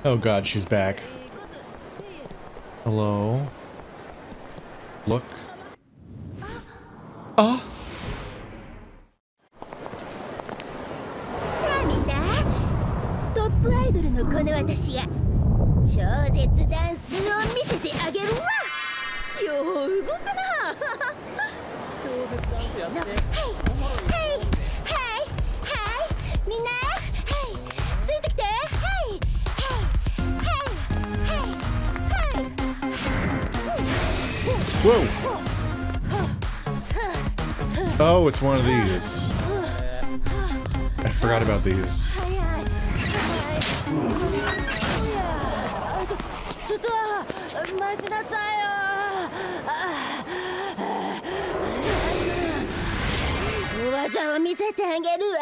Oh god, she's back. Hello? Look. Oh! さあみんな、トップアイドルのこの私が超絶ダンスを見せてあげるわ。よう動くな。超絶ダンスやって。はいはいはいはいみんな、はいついてきて。はいはいはいはいはい。 Whoa! Oh, it's one of these. I forgot about these. ちょっと待ちなさいよ。技を見せてあげるわ。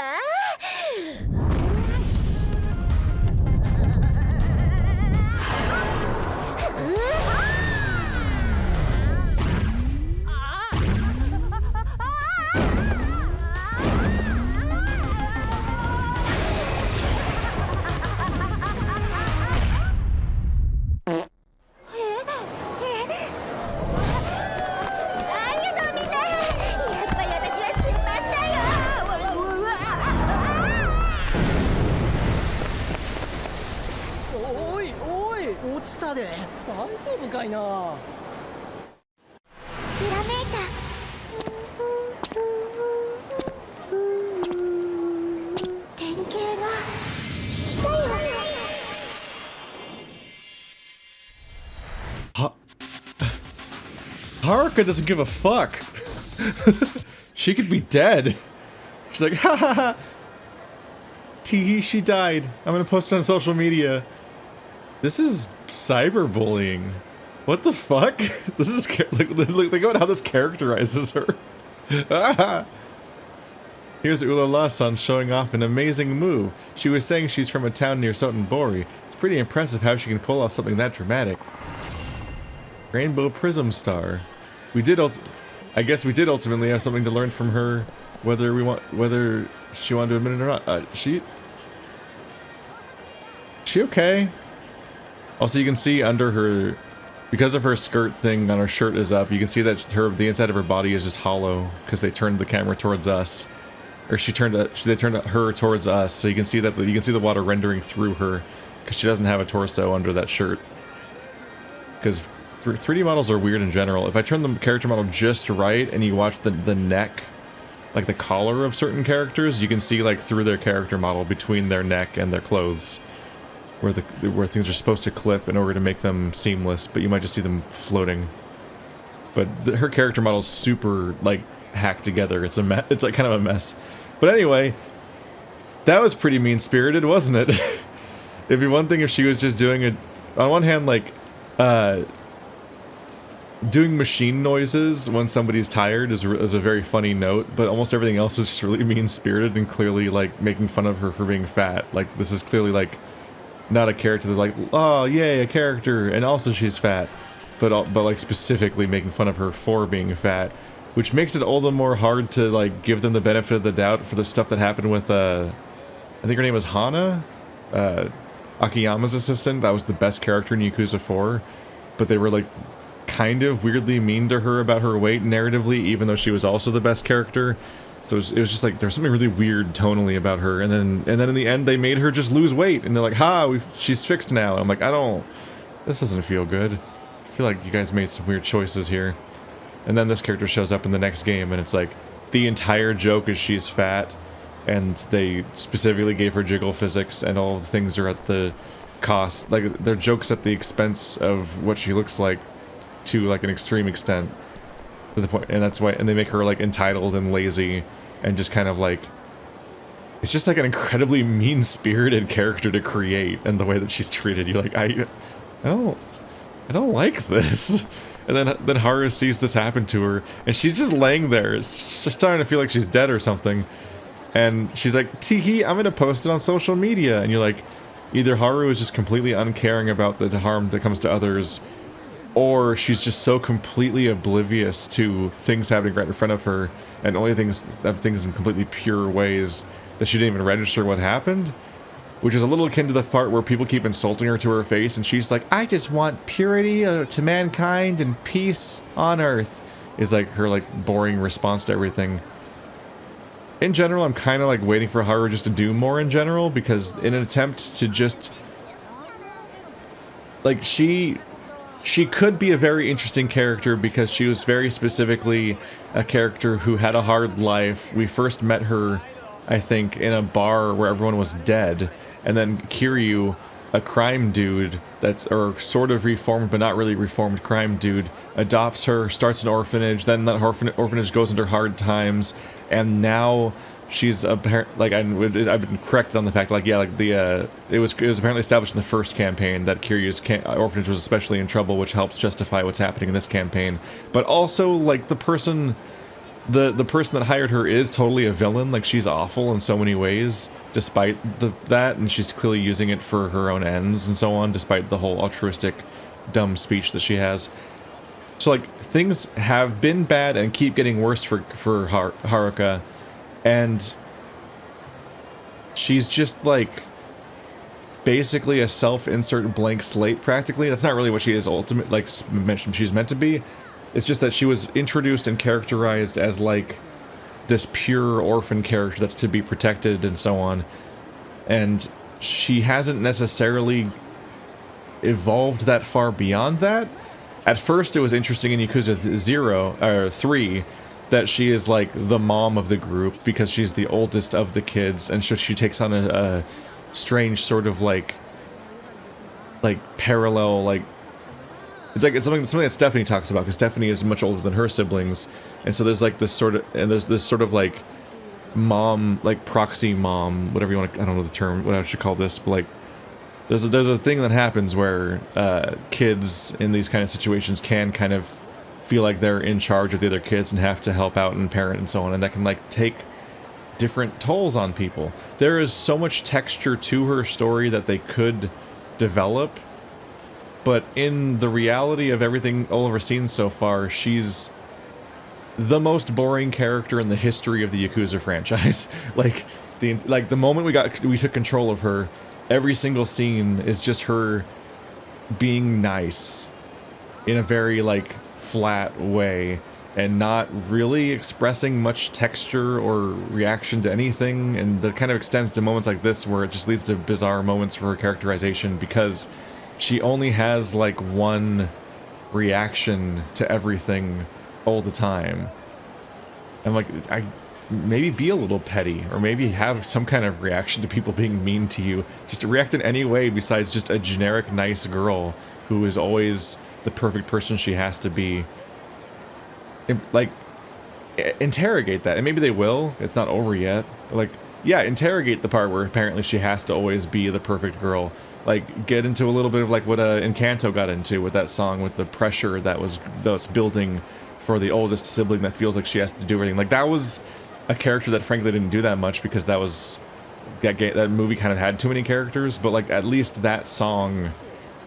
Haruka doesn't give a fuck. She could be dead. She's like, ha ha ha. Teehee, she died. I'm gonna post it on social media. This is cyberbullying. What the fuck? This is like think about how this characterizes her. Here's Ulala-san showing off an amazing move. She was saying she's from a town near Sotenbori. It's pretty impressive how she can pull off something that dramatic. Rainbow Prism Star. I guess we did ultimately have something to learn from her, whether she wanted to admit it or not. She okay? Also, you can see under her, because of her skirt thing on her shirt is up, you can see that the inside of her body is just hollow because they turned the camera towards us, or they turned her towards us, so you can see that you can see the water rendering through her because she doesn't have a torso under that shirt. Because 3D models are weird in general. If I turn the character model just right and you watch the neck, like the collar of certain characters, you can see like through their character model between their neck and their clothes, where things are supposed to clip in order to make them seamless, but you might just see them floating. But her character model is super like hacked together. It's it's like kind of a mess. But anyway, that was pretty mean-spirited, wasn't it? It'd be one thing if she was just doing it on one hand, like doing machine noises when somebody's tired is a very funny note, but almost everything else is just really mean-spirited and clearly like making fun of her for being fat. Like this is clearly like not a character that's like, oh yay, a character, and also she's fat, but like specifically making fun of her for being fat, which makes it all the more hard to like give them the benefit of the doubt for the stuff that happened with I think her name was Hana, Akiyama's assistant. That was the best character in Yakuza 4, but they were like kind of weirdly mean to her about her weight narratively, even though she was also the best character. So it was just like there's something really weird tonally about her, and then in the end they made her just lose weight, and they're like, ha, she's fixed now. And I'm like, this doesn't feel good. I feel like you guys made some weird choices here. And then this character shows up in the next game, and it's like the entire joke is she's fat, and they specifically gave her jiggle physics, and all the things are at the cost, like they're jokes at the expense of what she looks like to like an extreme extent, to the point, and that's why, and they make her like entitled and lazy and just kind of like, it's just like an incredibly mean-spirited character to create, and the way that she's treated, you're like, I don't like this. And then Haru sees this happen to her, and she's just laying there. It's just starting to feel like she's dead or something. And she's like, teehee, I'm gonna post it on social media. And you're like, either Haru is just completely uncaring about the harm that comes to others, or she's just so completely oblivious to things happening right in front of her, and only things in completely pure ways that she didn't even register what happened. which is a little akin to the part where people keep insulting her to her face, and she's like, I just want purity to mankind and peace on Earth, is like her like boring response to everything. In general, I'm kind of like waiting for Haru just to do more in general, because in an attempt to just like she could be a very interesting character because she was very specifically a character who had a hard life. We first met her, I think, in a bar where everyone was dead, and then Kiryu, a crime dude that's, or sort of reformed but not really reformed crime dude, adopts her, starts an orphanage, then that orphanage goes under hard times, and now she's apparent, like I've been corrected on the fact, like, yeah, like the it was apparently established in the first campaign that Kiryu's orphanage was especially in trouble, which helps justify what's happening in this campaign. But also, like, the person that hired her is totally a villain. Like, she's awful in so many ways, despite that, and she's clearly using it for her own ends and so on, despite the whole altruistic, dumb speech that she has. So, like, things have been bad and keep getting worse for Haruka, and she's just, like, basically a self-insert blank slate, practically. That's not really what she is she's meant to be. It's just that she was introduced and characterized as, like, this pure orphan character that's to be protected and so on. And she hasn't necessarily evolved that far beyond that. At first, it was interesting in Yakuza 3 that she is, like, the mom of the group because she's the oldest of the kids, and she takes on a strange sort of, like parallel, like, it's something that Stephanie talks about, because Stephanie is much older than her siblings, and so there's like this sort of like mom, like proxy mom, whatever you want to, I don't know the term, what I should call this, but like there's a thing that happens where kids in these kind of situations can kind of feel like they're in charge of the other kids and have to help out and parent and so on, and that can like take different tolls on people. There is so much texture to her story that they could develop, but in the reality of everything all of our scenes so far, she's the most boring character in the history of the Yakuza franchise. Like the moment we took control of her, every single scene is just her being nice in a very like flat way and not really expressing much texture or reaction to anything, and that kind of extends to moments like this where it just leads to bizarre moments for her characterization because she only has like one reaction to everything all the time. And like, I maybe be a little petty, or maybe have some kind of reaction to people being mean to you. Just to react in any way besides just a generic nice girl who is always the perfect person she has to be. Like, interrogate that, and maybe they will. It's not over yet. But like, yeah, interrogate the part where apparently she has to always be the perfect girl. Like, get into a little bit of like what Kanto got into with that song, with the pressure that's building for the oldest sibling that feels like she has to do everything. Like, that was a character that frankly didn't do that much because that movie kind of had too many characters. But like, at least that song,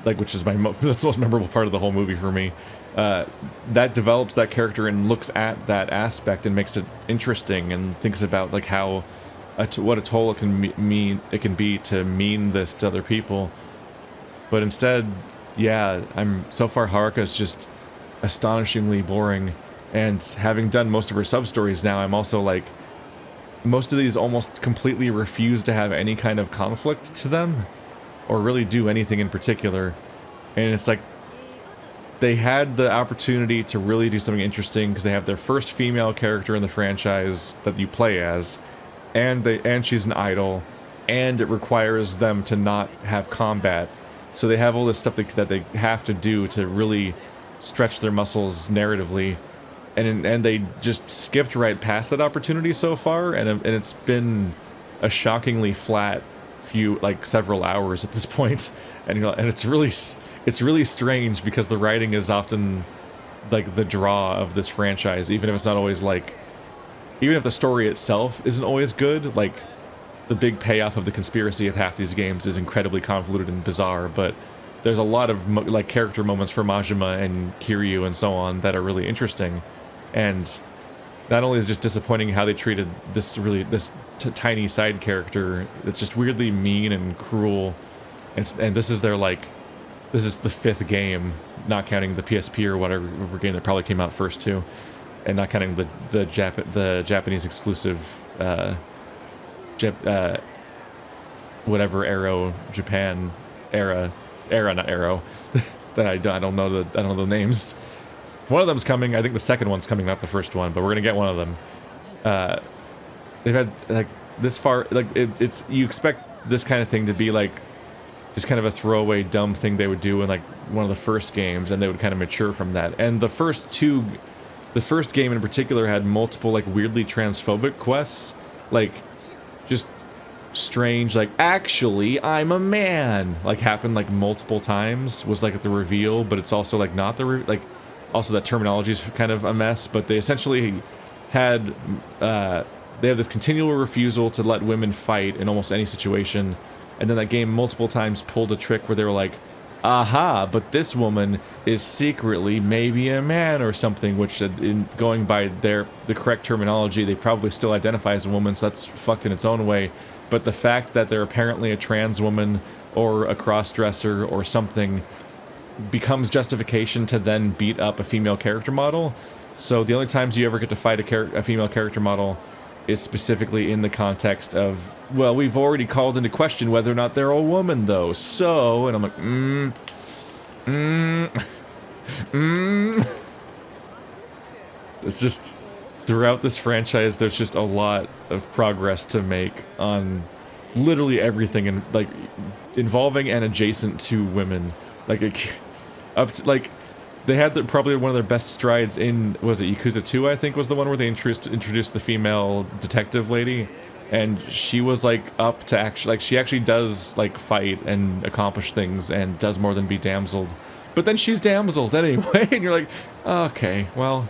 like, which is that's the most memorable part of the whole movie for me, that develops that character and looks at that aspect and makes it interesting and thinks about like how what a toll it can be to mean this to other people. But instead, yeah, so far Haruka is just astonishingly boring, and having done most of her sub-stories now, I'm also like, most of these almost completely refuse to have any kind of conflict to them, or really do anything in particular. And it's like, they had the opportunity to really do something interesting because they have their first female character in the franchise that you play as, and she's an idol, and it requires them to not have combat. So they have all this stuff that they have to do to really stretch their muscles narratively, and they just skipped right past that opportunity so far, and it's been a shockingly flat several hours at this point, and it's really strange because the writing is often like the draw of this franchise, even if it's not always like, even if the story itself isn't always good. Like, the big payoff of the conspiracy of half these games is incredibly convoluted and bizarre, but there's a lot of like character moments for Majima and Kiryu and so on that are really interesting. And not only is it just disappointing how they treated this tiny side character that's just weirdly mean and cruel, and this is their like, this is the 5th game, not counting the PSP or whatever game that probably came out first too, and not counting the Japanese exclusive whatever Japan era not Arrow that I don't know the names. One of them's coming. I think the second one's coming, not the first one, but we're gonna get one of them. They've had like this far, like it's you expect this kind of thing to be like just kind of a throwaway dumb thing they would do in like one of the first games, and they would kind of mature from that. And the first game in particular had multiple like weirdly transphobic quests, like just strange, like, actually I'm a man, like happened like multiple times, was like at the reveal, but it's also like not the also that terminology is kind of a mess. But they essentially had they have this continual refusal to let women fight in almost any situation, and then that game multiple times pulled a trick where they were like, aha, but this woman is secretly maybe a man or something, which in going by the correct terminology, they probably still identify as a woman, so that's fucked in its own way. But the fact that they're apparently a trans woman or a cross-dresser or something becomes justification to then beat up a female character model. So the only times you ever get to fight a female character model is specifically in the context of, well, we've already called into question whether or not they're a woman, though, so... And I'm like, It's just... Throughout this franchise, there's just a lot of progress to make on literally everything, and like involving and adjacent to women. Like, up to, like, they had probably one of their best strides in, was it Yakuza 2, I think, was the one where they introduced the female detective lady, and she was like up to actually, like, she actually does like fight and accomplish things and does more than be damseled. But then she's damseled anyway, and you're like, okay, well.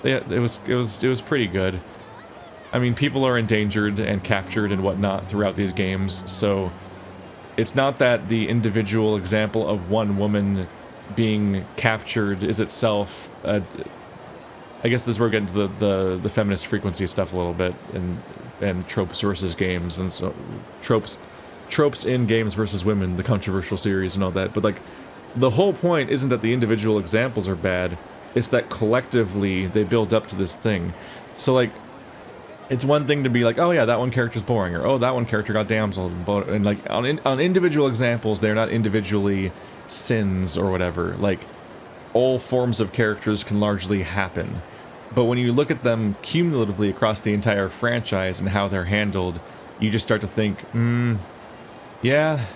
Yeah, it was pretty good. I mean, people are endangered and captured and whatnot throughout these games, so it's not that the individual example of one woman being captured is itself. I guess this is where we're getting to the feminist frequency stuff a little bit, and tropes versus games, and so tropes in games versus women, the controversial series and all that. But like, the whole point isn't that the individual examples are bad. It's that collectively they build up to this thing. So like, it's one thing to be like, oh yeah, that one character's boring, or oh, that one character got damseled, and like on individual examples, they're not individually sins or whatever. Like, all forms of characters can largely happen. But when you look at them cumulatively across the entire franchise and how they're handled, you just start to think, yeah,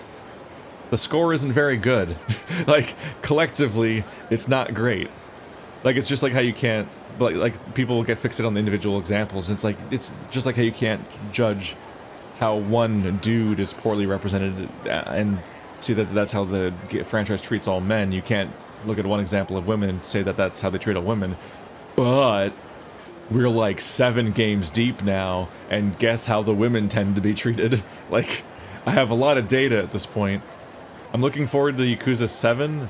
the score isn't very good. Like, collectively, it's not great. Like, it's just like how you can't, like people will get fixated on the individual examples, and it's like, it's just like how you can't judge how one dude is poorly represented and see that that's how the franchise treats all men. You can't look at one example of women and say that that's how they treat all women. But we're like 7 games deep now, and guess how the women tend to be treated. Like, I have a lot of data at this point. I'm looking forward to Yakuza 7,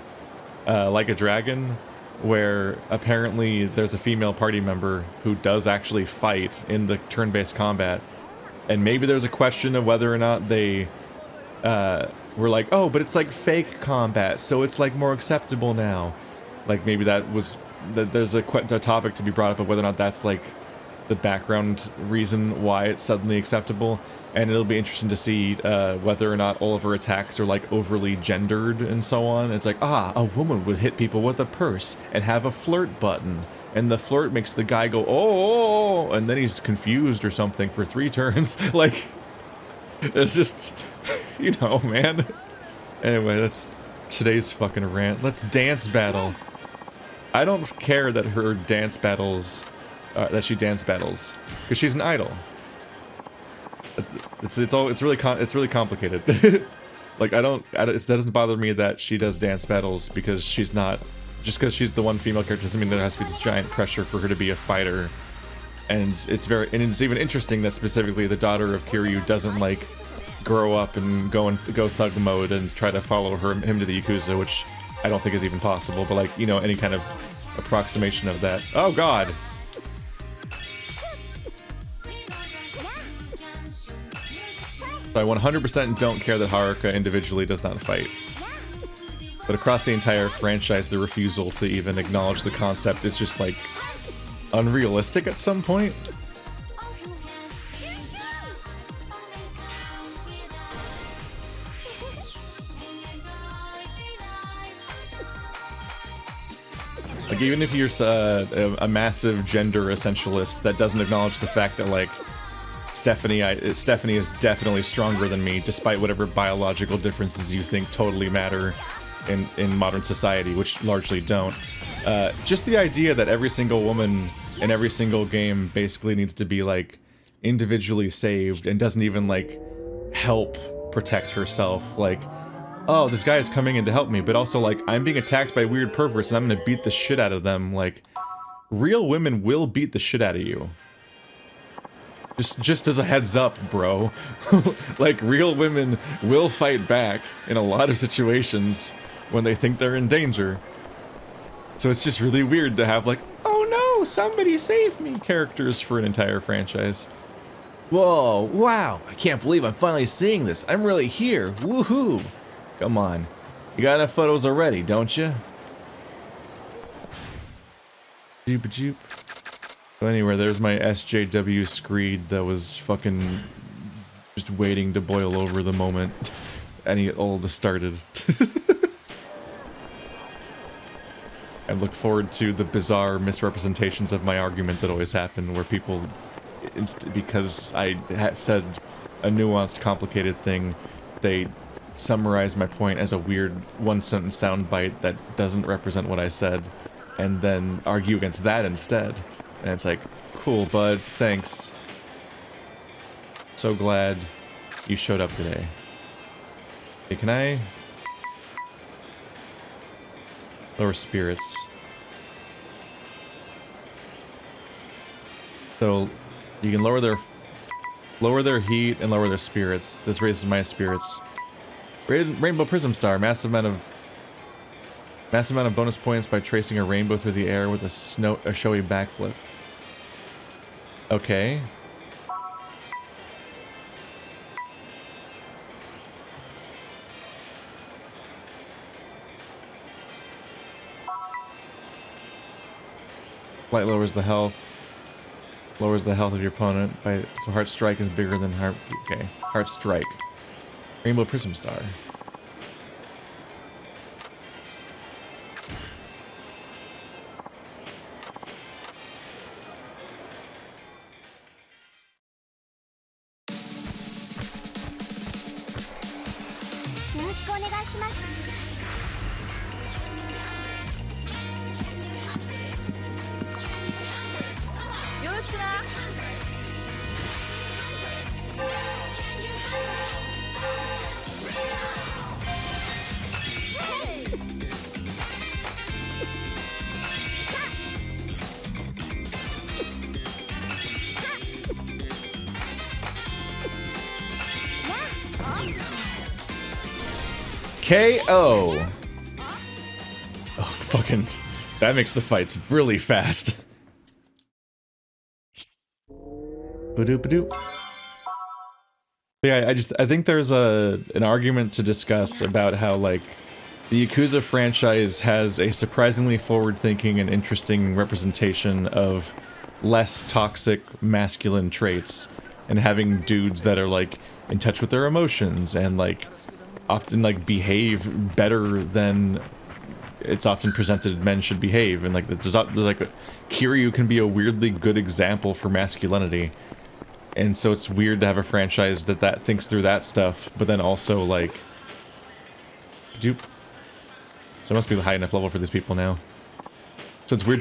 Like a Dragon, where apparently there's a female party member who does actually fight in the turn-based combat, and maybe there's a question of whether or not they were like, oh, but it's like fake combat, so it's like more acceptable now. Like, maybe there's a topic to be brought up of whether or not that's like the background reason why it's suddenly acceptable, and it'll be interesting to see whether or not all of her attacks are like overly gendered and so on. It's like, a woman would hit people with a purse and have a flirt button, and the flirt makes the guy go, oh, and then he's confused or something for 3 turns. Like, it's just, you know, man. Anyway, that's today's fucking rant. Let's dance battle. I don't care that her dance battles, that she dance battles, because she's an idol. It's really complicated. Like, it doesn't bother me that she does dance battles, because she's not, just because she's the one female character doesn't mean there has to be this giant pressure for her to be a fighter. And it's even interesting that specifically the daughter of Kiryu doesn't like grow up and go thug mode and try to follow him to the Yakuza, which I don't think is even possible. But like, you know, any kind of approximation of that. Oh god. So I 100% don't care that Haruka individually does not fight. But across the entire franchise, the refusal to even acknowledge the concept is just, like, unrealistic at some point. Like, even if you're a massive gender essentialist that doesn't acknowledge the fact that, like, Stephanie is definitely stronger than me, despite whatever biological differences you think totally matter in modern society, which largely don't. Just the idea that every single woman in every single game basically needs to be, like, individually saved and doesn't even, like, help protect herself. Like, oh, this guy is coming in to help me, but also, like, I'm being attacked by weird perverts and I'm gonna beat the shit out of them. Like, real women will beat the shit out of you. Just as a heads up, bro. Like, real women will fight back in a lot of situations when they think they're in danger. So it's just really weird to have, like, oh no, somebody save me characters for an entire franchise. Whoa, wow, I can't believe I'm finally seeing this. I'm really here, woohoo. Come on, you got enough photos already, don't you? Joop-a-joop. So anyway, there's my SJW screed that was fucking just waiting to boil over the moment all this started. I look forward to the bizarre misrepresentations of my argument that always happen, where people, because I said a nuanced, complicated thing, they summarize my point as a weird one-sentence soundbite that doesn't represent what I said, and then argue against that instead. And it's like, cool, bud, thanks. So glad you showed up today. Hey, can I lower spirits? So you can lower their heat and lower their spirits. This raises my spirits. Rainbow Prism Star, massive amount of bonus points by tracing a rainbow through the air with a showy backflip. Okay. Light lowers the health. Lowers the health of your opponent by, so Heart Strike is bigger than Heart. Okay, Heart Strike. Rainbow Prism Star. KO! Oh, fucking... That makes the fights really fast. Ba-doop-a-doop. Yeah, I think there's an argument to discuss about how, like, the Yakuza franchise has a surprisingly forward-thinking and interesting representation of less toxic masculine traits, and having dudes that are, like, in touch with their emotions and, like, often, like, behave better than it's often presented men should behave. And, like, there's like, Kiryu can be a weirdly good example for masculinity. And so it's weird to have a franchise that thinks through that stuff, but then also, like... Dupe. So it must be the high enough level for these people now. So it's weird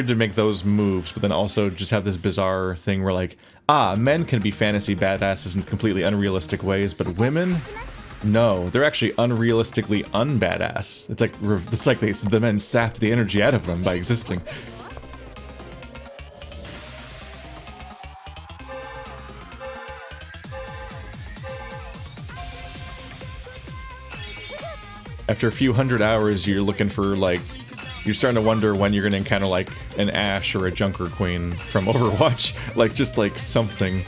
to make those moves, but then also just have this bizarre thing where, like, men can be fantasy badasses in completely unrealistic ways, but women... No, they're actually unrealistically unbadass. It's like the men sapped the energy out of them by existing. After a few hundred hours, you're looking for, like, you're starting to wonder when you're gonna encounter, like, an Ashe or a Junker Queen from Overwatch. Like, just, like, something.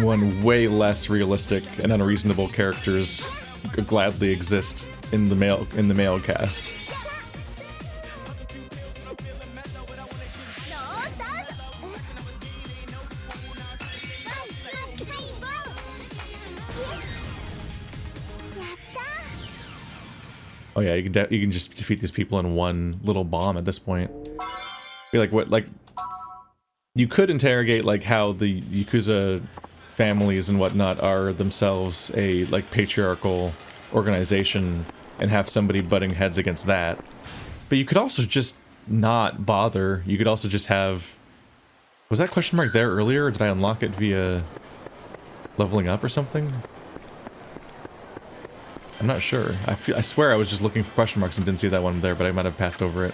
when way less realistic and unreasonable characters gladly exist in the male cast. Oh yeah, you can just defeat these people in one little bomb at this point. Be like, what, like, you could interrogate like how the Yakuza families and whatnot are themselves a like patriarchal organization and have somebody butting heads against that. But you could also just not bother. You could also just have, was that question mark there earlier, or did I unlock it via leveling up or something? I'm not sure. I swear I was just looking for question marks and didn't see that one there, but I might have passed over it.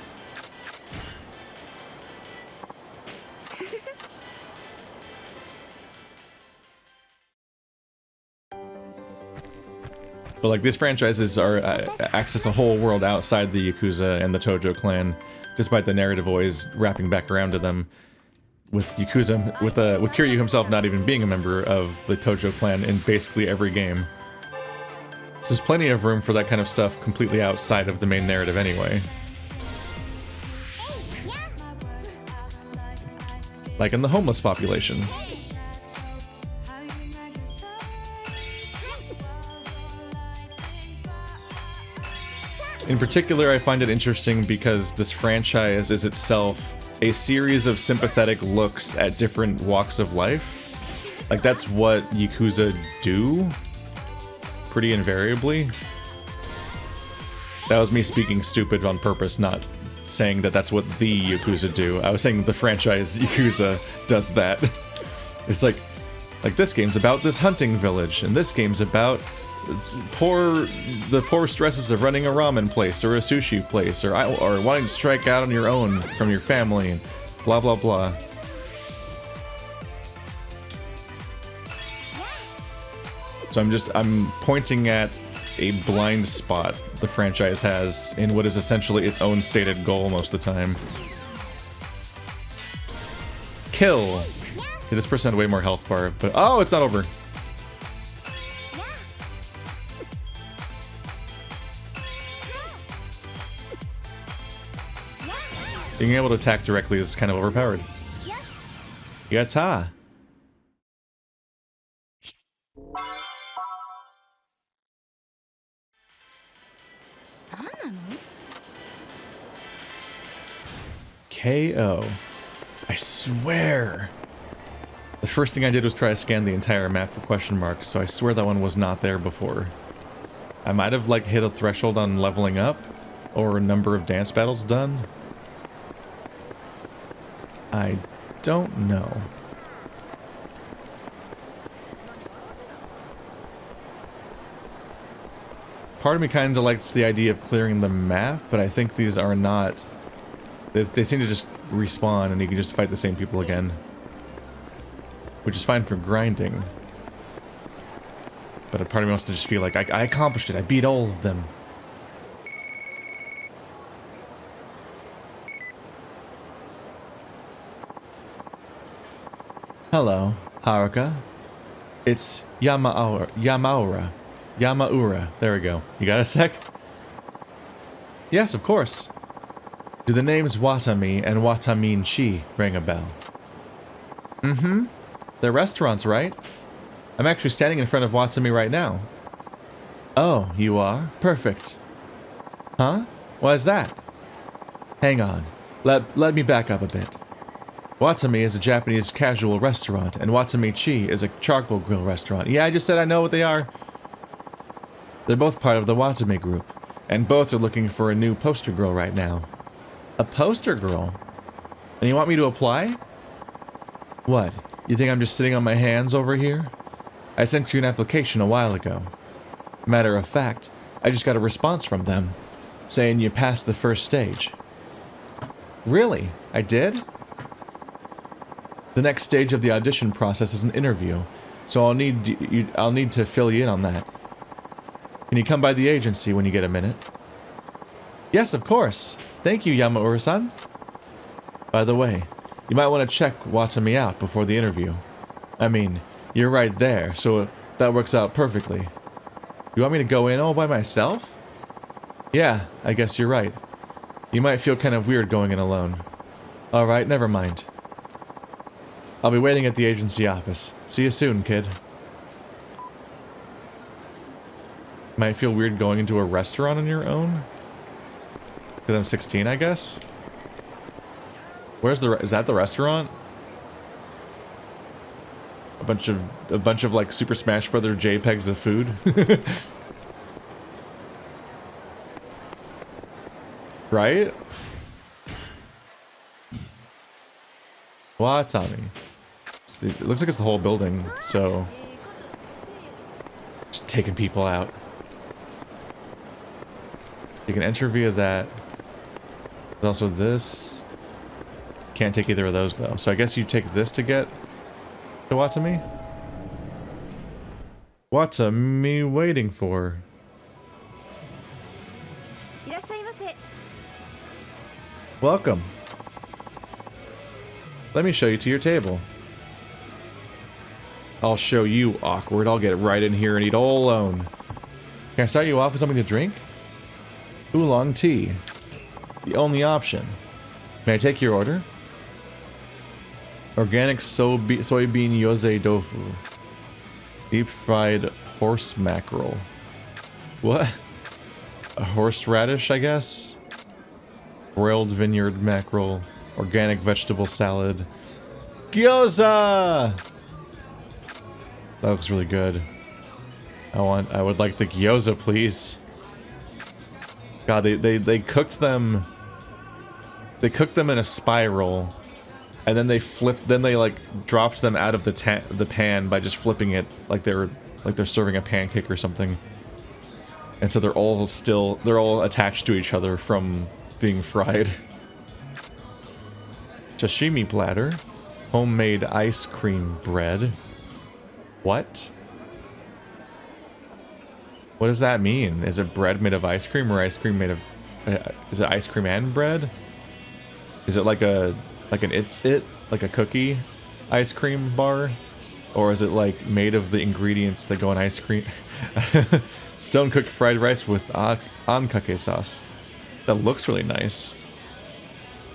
But like these franchises are access a whole world outside the Yakuza and the Tojo clan, despite the narrative always wrapping back around to them. With Yakuza, with Kiryu himself not even being a member of the Tojo clan in basically every game. So there's plenty of room for that kind of stuff completely outside of the main narrative anyway. Like in the homeless population. In particular, I find it interesting because this franchise is itself a series of sympathetic looks at different walks of life. Like that's what Yakuza do. Pretty invariably. That was me speaking stupid on purpose, not saying that that's what the Yakuza do. I was saying the franchise Yakuza does that. It's like this game's about this hunting village, and this game's about the poor stresses of running a ramen place or a sushi place, or wanting to strike out on your own from your family, and blah blah blah. So I'm pointing at a blind spot the franchise has in what is essentially its own stated goal most of the time. Kill! Okay, this person had way more health bar, but oh, it's not over. Being able to attack directly is kind of overpowered. Yatta! KO. I swear. The first thing I did was try to scan the entire map for question marks, so I swear that one was not there before. I might have like hit a threshold on leveling up, or a number of dance battles done. I don't know. Part of me kind of likes the idea of clearing the map, but I think these are not... They seem to just respawn and you can just fight the same people again. Which is fine for grinding. But a part of me wants to just feel like I accomplished it, I beat all of them. Hello, Haruka. It's Yamaura. There we go. You got a sec? Yes, of course. Do the names Watami and Watamin-chin ring a bell? Mm-hmm. They're restaurants, right? I'm actually standing in front of Watami right now. Oh, you are? Perfect. Huh? Why is that? Hang on. Let me back up a bit. Watami is a Japanese casual restaurant, and Watami-chin is a charcoal grill restaurant. Yeah, I just said I know what they are. They're both part of the Watami group, and both are looking for a new poster girl right now. A poster girl? And you want me to apply? What? You think I'm just sitting on my hands over here? I sent you an application a while ago. Matter of fact, I just got a response from them, saying you passed the first stage. Really? I did? The next stage of the audition process is an interview, so I'll need to fill you in on that. Can you come by the agency when you get a minute? Yes, of course. Thank you, Yamaura-san. By the way, you might want to check Watami out before the interview. I mean, You're right there, so that works out perfectly. You want me to go in all by myself? Yeah, I guess you're right. You might feel kind of weird going in alone. Alright, never mind. I'll be waiting at the agency office. See you soon, kid. Might feel weird going into a restaurant on your own? Because I'm 16, I guess? Where's the... is that the restaurant? A bunch of like Super Smash Brother JPEGs of food. Right? Watami. It looks like it's the whole building, so just taking people out. You can enter via that. There's also this. Can't take either of those though. So I guess you take this to get to Watami? Watami waiting for? Welcome. Let me show you to your table. I'll show you, awkward. I'll get right in here and eat all alone. Can I start you off with something to drink? Oolong tea. The only option. May I take your order? Organic soybean yose tofu. Deep fried horse mackerel. What? A horseradish, I guess? Broiled vineyard mackerel. Organic vegetable salad. Gyoza! That looks really good. I would like the gyoza, please. God, they cooked them. They cooked them in a spiral, and then they like dropped them out of the pan by just flipping it like they're serving a pancake or something. And so they're all attached to each other from being fried. Sashimi platter, homemade ice cream bread. What? What does that mean? Is it bread made of ice cream or ice cream made of... is it ice cream and bread? Is it like an like a cookie ice cream bar? Or is it like made of the ingredients that go in ice cream? Stone cooked fried rice with ankake sauce. That looks really nice.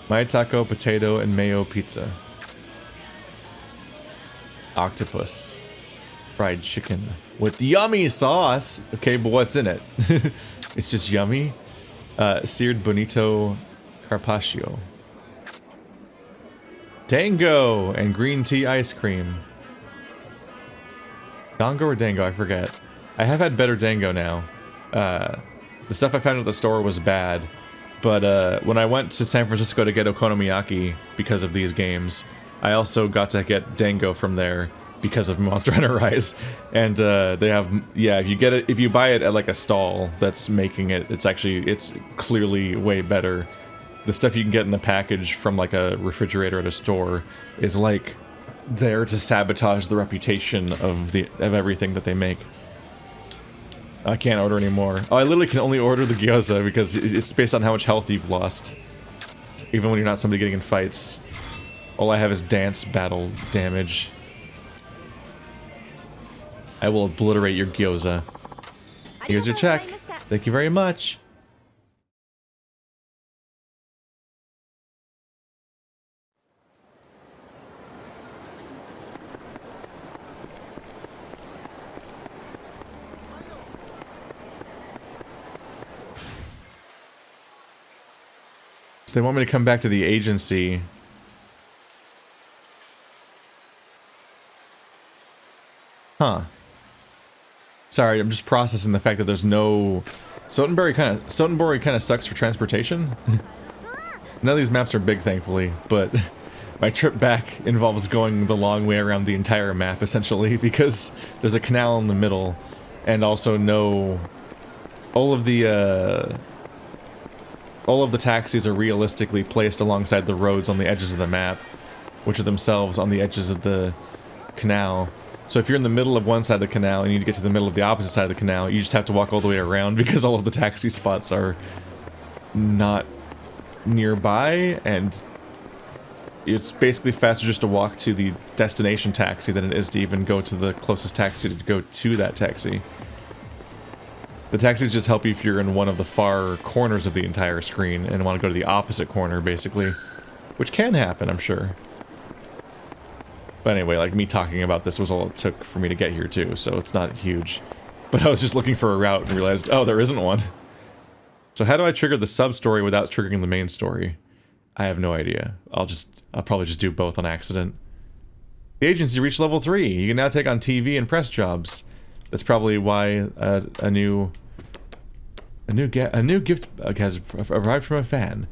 My taco, potato, and mayo pizza. Octopus. Fried chicken with yummy sauce. Okay, but what's in it? It's just yummy. Seared bonito carpaccio. Dango and green tea ice cream. Dango or dango? I forget. I have had better dango now. The stuff I found at the store was bad, but when I went to San Francisco to get okonomiyaki because of these games, I also got to get dango from there because of Monster Hunter Rise. And they have, yeah, if you buy it at like a stall that's making it, it's clearly way better. The stuff you can get in the package from like a refrigerator at a store is like there to sabotage the reputation of everything that they make. I can't order anymore. Oh, I literally can only order the gyoza because it's based on how much health you've lost. Even when you're not somebody getting in fights. All I have is dance battle damage. I will obliterate your gyoza. Here's your check. Thank you very much. So they want me to come back to the agency. Huh. Sorry, I'm just processing the fact that there's no... Sotenbori kind of sucks for transportation. None of these maps are big, thankfully, but my trip back involves going the long way around the entire map, essentially, because there's a canal in the middle, and also all of the taxis are realistically placed alongside the roads on the edges of the map, which are themselves on the edges of the canal. So if you're in the middle of one side of the canal and you need to get to the middle of the opposite side of the canal, you just have to walk all the way around because all of the taxi spots are not nearby, and it's basically faster just to walk to the destination taxi than it is to even go to the closest taxi to go to that taxi. The taxis just help you if you're in one of the far corners of the entire screen and want to go to the opposite corner, basically. Which can happen, I'm sure. But anyway, like, me talking about this was all it took for me to get here, too, so it's not huge. But I was just looking for a route and realized, oh, there isn't one. So how do I trigger the sub-story without triggering the main story? I have no idea. I'll probably just do both on accident. The agency reached level 3. You can now take on TV and press jobs. That's probably why a new gift has arrived from a fan.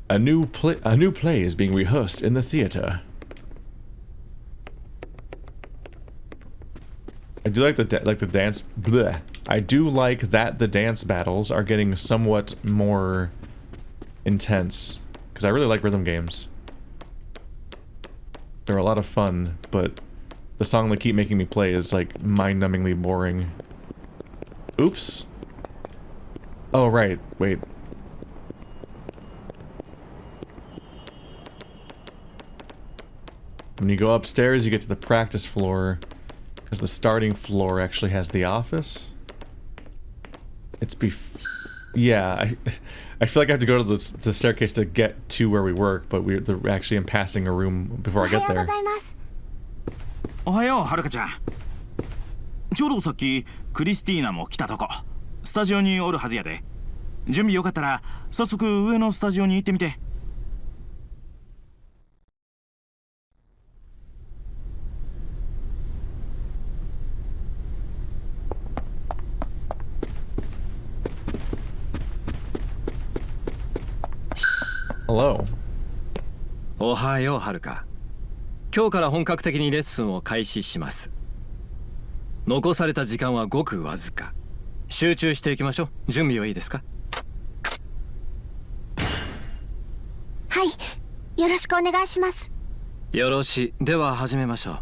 A new play is being rehearsed in the theater. I do like the dance. Bleh. I do like that the dance battles are getting somewhat more intense, because I really like rhythm games. They're a lot of fun, but the song they keep making me play is like mind-numbingly boring. Oops. Oh right, wait. When you go upstairs, you get to the practice floor. Because the starting floor actually has the office. It's yeah, I feel like I have to go to the staircase to get to where we work, but they're actually in passing a room before I get there. おはよう、はるかちゃん。ちょうどさっきクリスティーナも来たとこ。スタジオにおるはずやで。準備よかったら早速上のスタジオに行ってみて。Hello. おはよう、はるか。今日から本格的にレッスンを開始します。残された時間はごくわずか。集中していきましょう。準備はいいですか？はい、よろしくお願いします。よろしい。では始めましょう。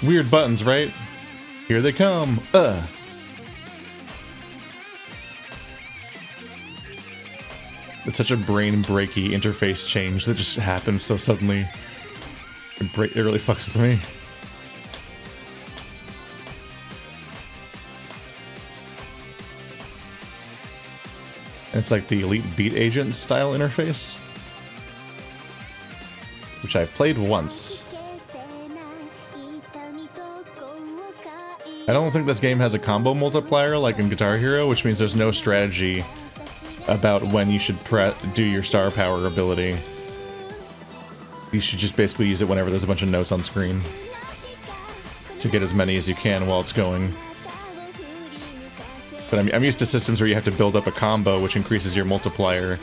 Weird buttons, right? Here they come. It's such a brain-breaky interface change that just happens so suddenly. It really fucks with me. And it's like the Elite Beat Agent style interface, which I've played once. I don't think this game has a combo multiplier like in Guitar Hero, which means there's no strategy about when you should do your star power ability. You should just basically use it whenever there's a bunch of notes on screen to get as many as you can while it's going. But I'm used to systems where you have to build up a combo which increases your multiplier,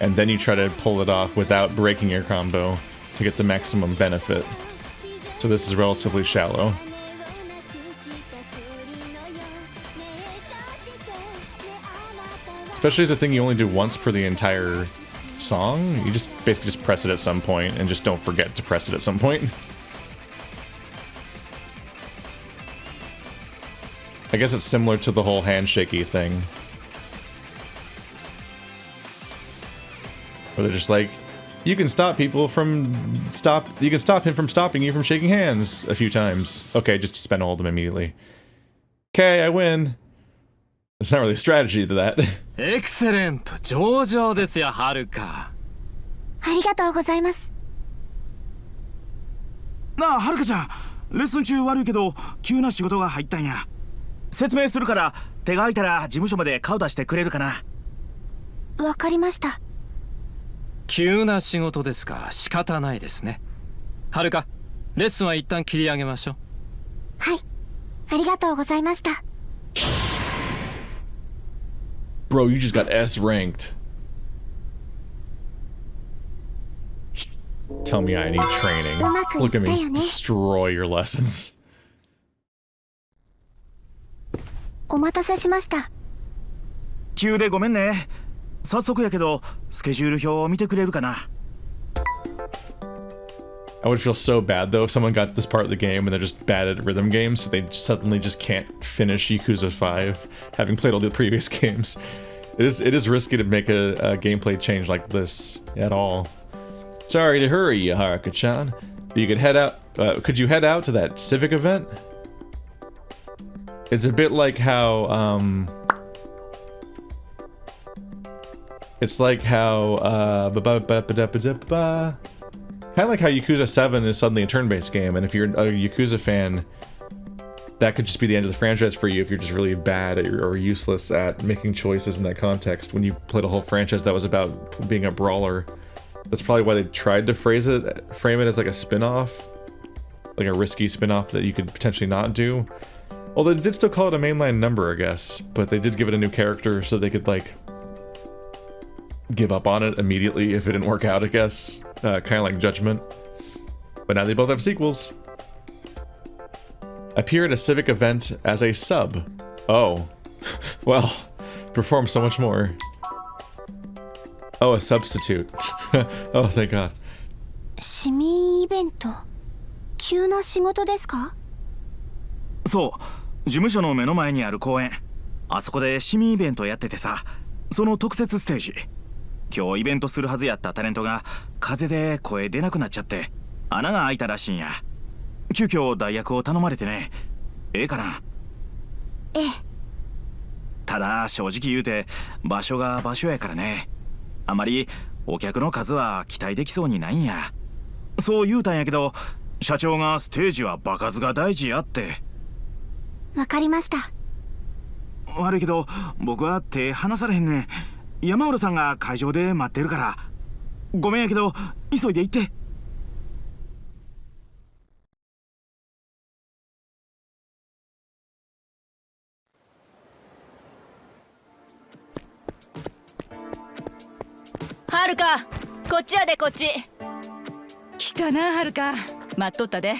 and then you try to pull it off without breaking your combo to get the maximum benefit. So this is relatively shallow. Especially as a thing you only do once per the entire song. You just basically just press it at some point and just don't forget to press it at some point. I guess it's similar to the whole handshakey thing. Where they're just like, you can stop him from stopping you from shaking hands a few times. Okay, just spend all of them immediately. Okay, I win. It's not really a strategy to that. Excellent. 上々ですよ、はるか。ありがとうございます。なあ、はるかちゃん。レッスン中悪いけど、急な仕事が入ったんや。説明するから、手が空いたら事務所まで顔出してくれるかな。わかりました。急な仕事ですか。仕方ないですね。はるか、レッスンは一旦切り上げましょう。はい。ありがとうございました。Bro, you just got S ranked. Tell me I need training. Look at me destroy your lessons. お待たせしました。急でごめんね。早速やけど、スケジュール表を見てくれるかな。I would feel so bad though if someone got to this part of the game and they're just bad at rhythm games, so they suddenly just can't finish Yakuza 5, having played all the previous games. It is risky to make a gameplay change like this at all. Sorry to hurry you, Haruka-chan, but you could head out. Could you head out to that civic event? It's a bit like how it's like how kind of like how Yakuza 7 is suddenly a turn-based game, and if you're a Yakuza fan, that could just be the end of the franchise for you if you're just really bad at or useless at making choices in that context. When you played a whole franchise that was about being a brawler, that's probably why they tried to frame it as like a spin-off, like a risky spin-off that you could potentially not do. Although they did still call it a mainline number, I guess, but they did give it a new character so they could like give up on it immediately if it didn't work out, I guess. Kind of like Judgment. But now they both have sequels. Appear at a civic event as a sub. Oh. Well, perform so much more. Oh, a substitute. Oh, thank God. 市民イベント。急な仕事ですか？そう、事務所の目の前にある公園。あそこで市民イベントやっててさ、その特設ステージ。今日イベントするはずやったタレントが風邪で声出なくなっちゃって穴が開いたらしいんや。急遽代役を頼まれてね。ええかな？ええ。ただ正直言うて場所が場所やからね。あまりお客の数は期待できそうにないんや。そう言うたんやけど、社長がステージは場数が大事やって。わかりました。悪いけど僕は手離されへんねん。山浦さんが会場で待ってるから。ごめんやけど急いで行って。はるか、こっちやでこっち。来たなはるか、待っとったで。え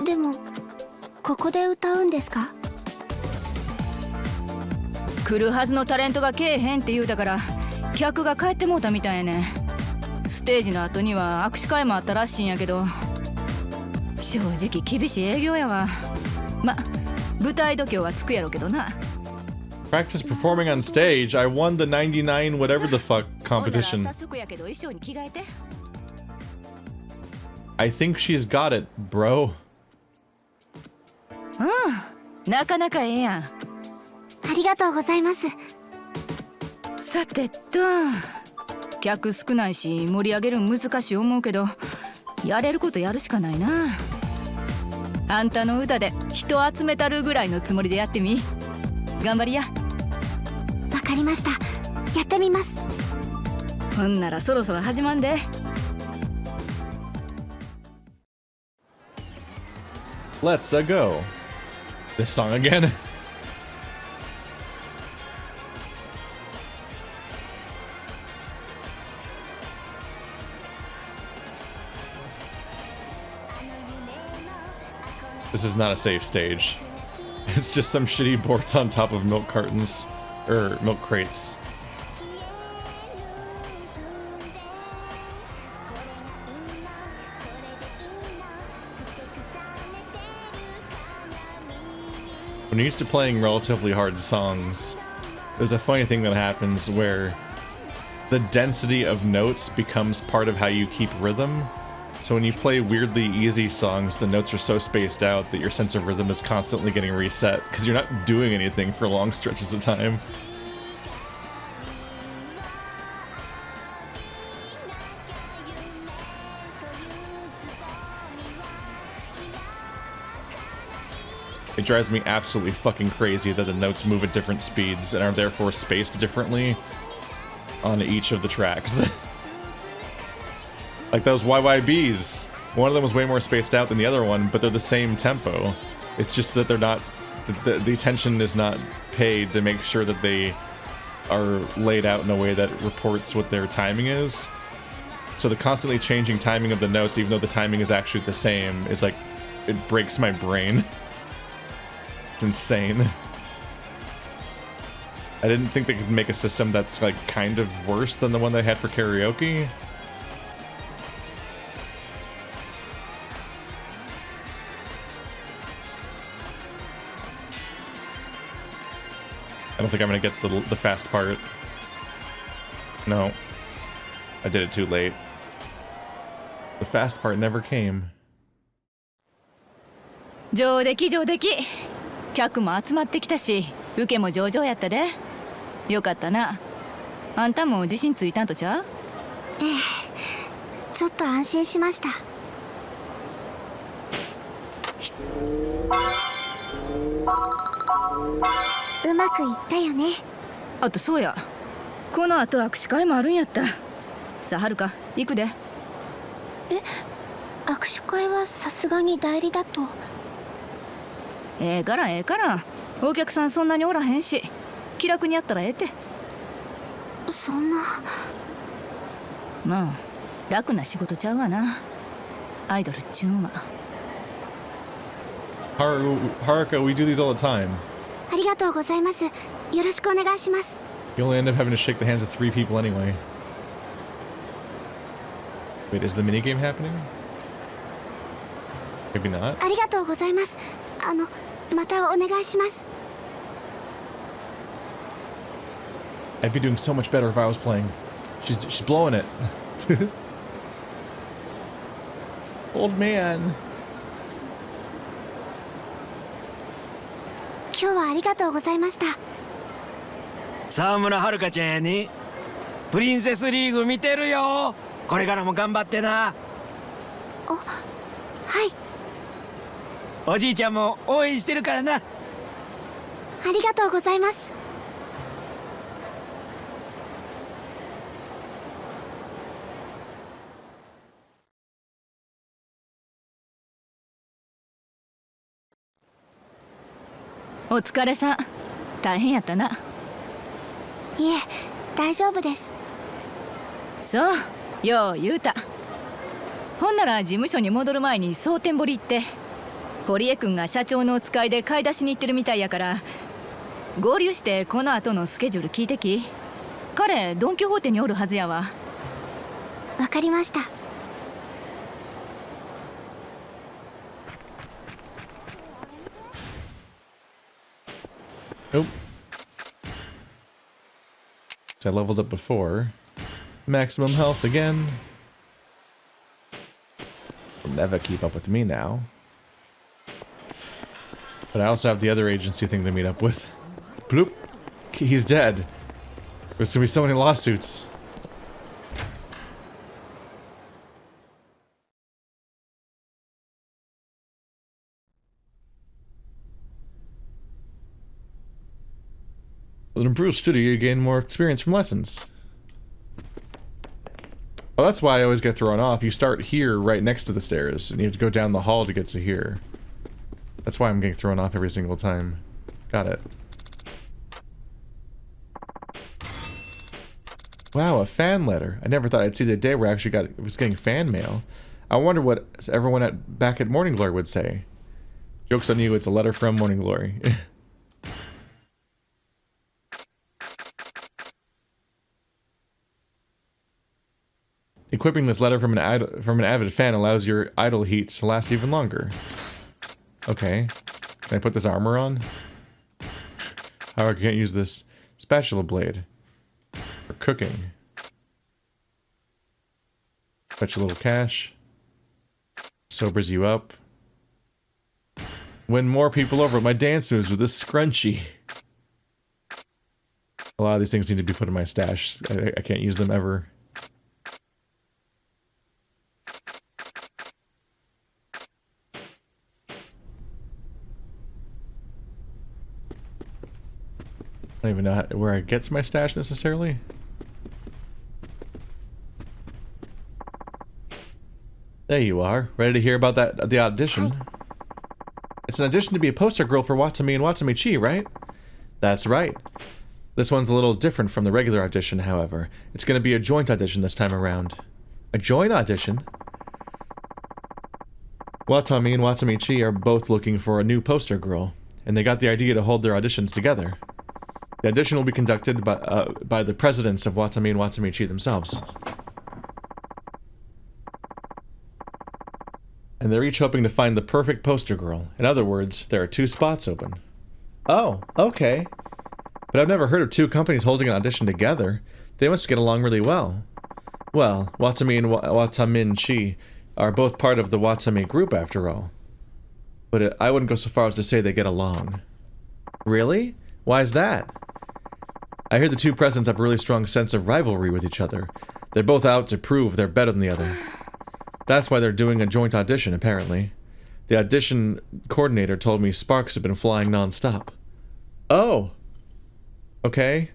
え、でもここで歌うんですか？来るはずのタレントが来えへんって言うたから客が帰ってもうたみたいやねん。ステージの後には握手会もあったらしいんやけど、正直厳しい営業やわ。ま、舞台度胸はつくやろけどな。Practice performing on stage. I won the 99 whatever the fuck competition. 早速やけど衣装に着替えて。I think she's got it, bro. うん、なかなかええやん。ありがとうございます。さてと、客少ないし盛り上げる難しい思うけど、やれることやるしかないな。あんたの歌で人集めたるぐらいのつもりでやってみ。頑張りや。わかりました。やってみます。ほんならそろそろ始まんで。Let's go. This song again. This is not a safe stage. It's just some shitty boards on top of milk cartons, or milk crates. you're used to playing relatively hard songs, there's a funny thing that happens where the density of notes becomes part of how you keep rhythm. So when you play weirdly easy songs, the notes are so spaced out that your sense of rhythm is constantly getting reset because you're not doing anything for long stretches of time. It drives me absolutely fucking crazy that the notes move at different speeds and are therefore spaced differently on each of the tracks. Like those YYBs. One of them was way more spaced out than the other one, but they're the same tempo. It's just that they're not... The attention is not paid to make sure that they are laid out in a way that reports what their timing is. So the constantly changing timing of the notes, even though the timing is actually the same, is like... It breaks my brain. It's insane. I didn't think they could make a system that's like kind of worse than the one they had for karaoke. I don't think I'm gonna get the fast part. No. I did it too late. The fast part never came. 上出来上出来客も集まってきたし受けも上々やったでよかったなあんたも自信ついたんとちゃうええちょっと安心しましたうまくいったよねあとそうやこの後握手会もあるんやったさあはるか行くでえ握手会はさすがに代理だとええからええからお客さんそんなにおらへんし気楽にやったらええてそんなまあ楽な仕事ちゃうわなアイドルっちゅうんは Haruka, we do these all the time. ありがとうございますよろしくお願いします You only end up having to shake the hands of 3 people anyway. Wait, is the minigame happening? Maybe not. ありがとうございますまたお願いします I'd be doing so much better if I was playing. She's blowing it. Old man. 今日はありがとうございました沢村遥ちゃんやねプリンセスリーグ見てるよこれからも頑張ってなはいおじいちゃんも応援してるからなありがとうございますお疲れさん大変やったないえ大丈夫ですそうよう言うたほんなら事務所に戻る前に蒼天堀行って堀江君が社長のお使いで買い出しに行ってるみたいやから合流してこの後のスケジュール聞いてき彼ドン・キホーテにおるはずやわわかりました Nope. So I leveled up before. Maximum health again. Will never keep up with me now. But I also have the other agency thing to meet up with. Bloop. He's dead. There's gonna be so many lawsuits. With an improved studio, you gain more experience from lessons. Well, that's why I always get thrown off. You start here, right next to the stairs, and you have to go down the hall to get to here. That's why I'm getting thrown off every single time. Got it. Wow, a fan letter. I never thought I'd see the day where I actually was getting fan mail. I wonder what everyone back at Morning Glory would say. Joke's on you, it's a letter from Morning Glory. Equipping this letter from an avid fan allows your idle heat to last even longer. Okay. Can I put this armor on? I can't use this spatula blade for cooking. Fetch a little cash. Sobers you up. Win more people over with my dance moves with this scrunchie. A lot of these things need to be put in my stash. I can't use them ever. I don't even know where I get to my stash necessarily. There you are. Ready to hear about the audition? It's an audition to be a poster girl for Watami and Watami-chin, right? That's right. This one's a little different from the regular audition, however. It's going to be a joint audition this time around. A joint audition? Watami and Watami-chin are both looking for a new poster girl, and they got the idea to hold their auditions together. The audition will be conducted by the presidents of Watami and Watami-chin themselves. And they're each hoping to find the perfect poster girl. In other words, there are 2 spots open. Oh, okay. But I've never heard of 2 companies holding an audition together. They must get along really well. Well, Watami and Watamin-chin are both part of the Watami group after all. But I wouldn't go so far as to say they get along. Really? Why is that? I hear the 2 presidents have a really strong sense of rivalry with each other. They're both out to prove they're better than the other. That's why they're doing a joint audition, apparently. The audition coordinator told me sparks have been flying non-stop. Oh! Okay.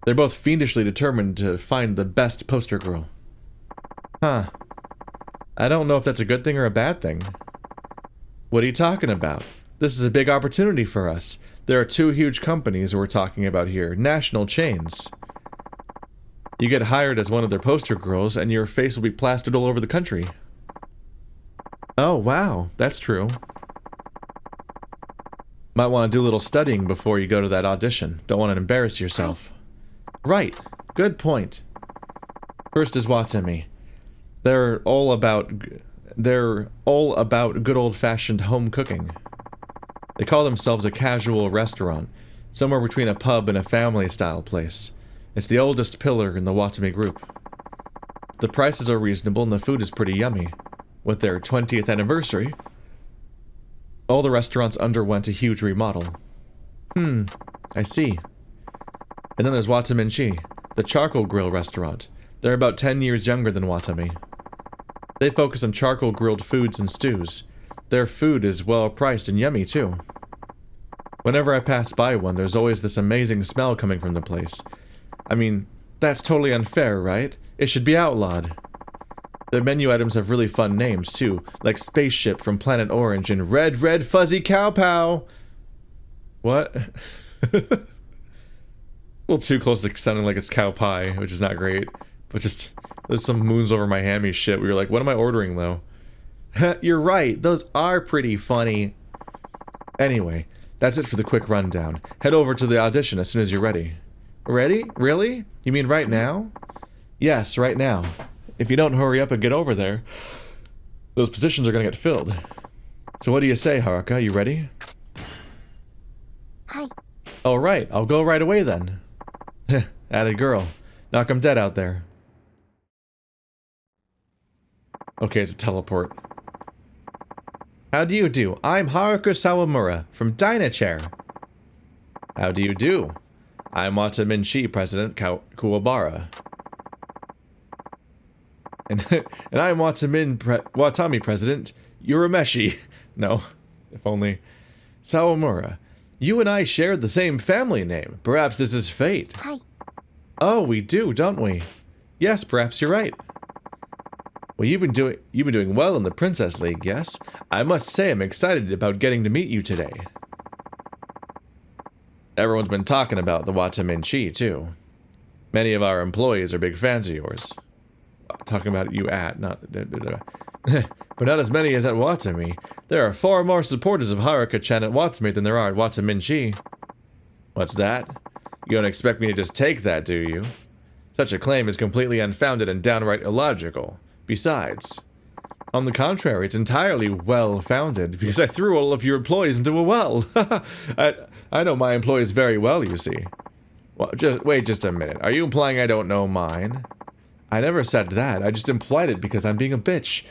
They're both fiendishly determined to find the best poster girl. Huh. I don't know if that's a good thing or a bad thing. What are you talking about? This is a big opportunity for us. There are 2 huge companies we're talking about here, national chains. You get hired as one of their poster girls, and your face will be plastered all over the country. Oh, wow. That's true. Might want to do a little studying before you go to that audition. Don't want to embarrass yourself. Right. Good point. First is Watami. They're all about good old-fashioned home cooking. They call themselves a casual restaurant, somewhere between a pub and a family-style place. It's the oldest pillar in the Watami group. The prices are reasonable and the food is pretty yummy. With their 20th anniversary, all the restaurants underwent a huge remodel. I see. And then there's Watamin-chin, the charcoal grill restaurant. They're about 10 years younger than Watami. They focus on charcoal grilled foods and stews. Their food is well priced and yummy too. Whenever I pass by one, there's always this amazing smell coming from the place. I mean, that's totally unfair, right? It should be outlawed. Their menu items have really fun names, too, like Spaceship from Planet Orange and Red Red Fuzzy Cow Pow! What? A little too close to sounding like it's cow pie, which is not great. But just, there's some moons over my hammy shit where you're like, what am I ordering, though? You're right, those are pretty funny. Anyway, that's it for the quick rundown. Head over to the audition as soon as you're ready. Ready? Really? You mean right now? Yes, right now. If you don't hurry up and get over there, those positions are gonna get filled. So what do you say, Haruka? You ready? Hi. Alright, I'll go right away then. Atta girl. Knock 'em dead out there. Okay, it's a teleport. How do you do? I'm Haruka Sawamura from Dynachair. How do you do? I'm Watamin-chin President Kuwabara. And I'm Watami President Urameshi. No, if only. Sawamura, you and I share the same family name. Perhaps this is fate. Hi. Oh, we do, don't we? Yes, perhaps you're right. Well, you've been doing well in the Princess League, yes? I must say I'm excited about getting to meet you today. Everyone's been talking about the Watamin-chin, too. Many of our employees are big fans of yours. Talking about you at, not... but not as many as at Watami. There are far more supporters of Haruka-chan at Watami than there are at Watamin-chin. What's that? You don't expect me to just take that, do you? Such a claim is completely unfounded and downright illogical. Besides, On the contrary, it's entirely well-founded, because I threw all of your employees into a well. I know my employees very well, you see. Well, wait just a minute. Are you implying I don't know mine? I never said that. I just implied it because I'm being a bitch.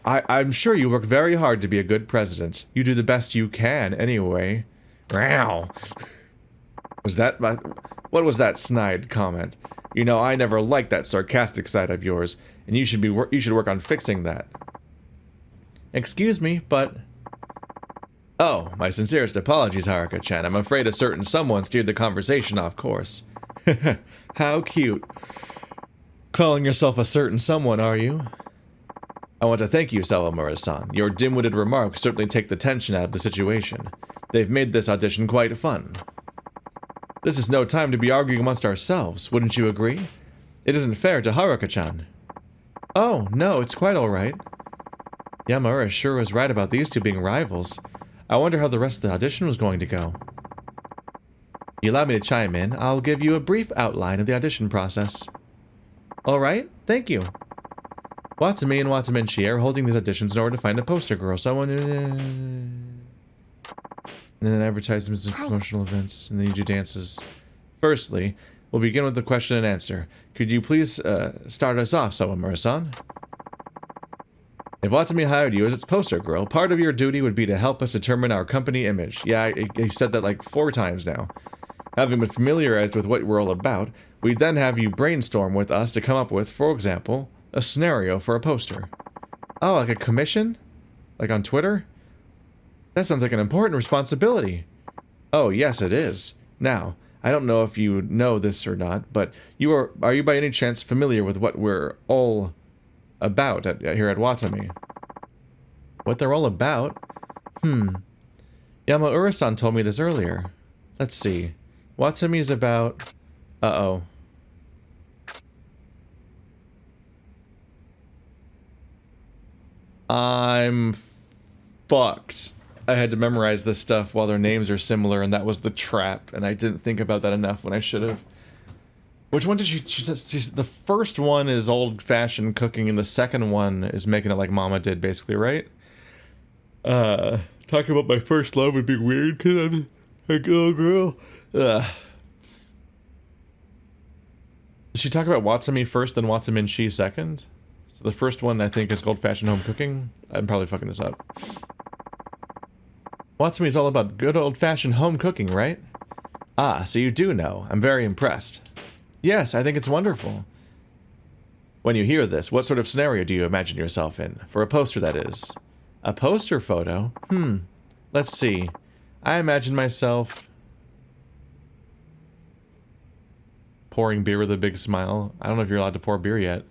I'm sure you work very hard to be a good president. You do the best you can, anyway. Wow. What was that snide comment? You know, I never liked that sarcastic side of yours, and you should work on fixing that. Excuse me, but... Oh, my sincerest apologies, Haruka-chan. I'm afraid a certain someone steered the conversation off course. How cute. Calling yourself a certain someone, are you? I want to thank you, Sawamura-san. Your dim-witted remarks certainly take the tension out of the situation. They've made this audition quite fun. This is no time to be arguing amongst ourselves, wouldn't you agree? It isn't fair to Haruka-chan. Oh, no, it's quite alright. Yamamura sure was right about these two being rivals. I wonder how the rest of the audition was going to go. If you allow me to chime in, I'll give you a brief outline of the audition process. Alright, thank you. Watami and Watamin-chin are holding these auditions in order to find a poster girl, someone... And then advertisements and promotional events, and then you do dances. Firstly, we'll begin with the question and answer. Could you please start us off, Sawamura-san? If Watami hired you as its poster girl, part of your duty would be to help us determine our company image. Yeah, I said that like 4 times now. Having been familiarized with what we're all about, we'd then have you brainstorm with us to come up with, for example, a scenario for a poster. Oh, like a commission? Like on Twitter? That sounds like an important responsibility. Oh, yes, it is. Now, I don't know if you know this or not, but are you by any chance familiar with what we're all about here at Watami? What they're all about? Yamaura-san told me this earlier. Let's see. Watami's about... Uh-oh. I'm fucked. I had to memorize this stuff while their names are similar, and that was the trap, and I didn't think about that enough when I should have. Which one did she the first one is old-fashioned cooking, and the second one is making it like Mama did, basically, right? Talking about my first love would be weird, because I'm a girl. Did she talk about Watami first, then Watamin-chin second? So the first one, I think, is old-fashioned home cooking. I'm probably fucking this up. Watami is all about good old-fashioned home cooking, right? Ah, so you do know. I'm very impressed. Yes, I think it's wonderful. When you hear this, what sort of scenario do you imagine yourself in? For a poster, that is. A poster photo? Let's see. I imagine myself... pouring beer with a big smile. I don't know if you're allowed to pour beer yet.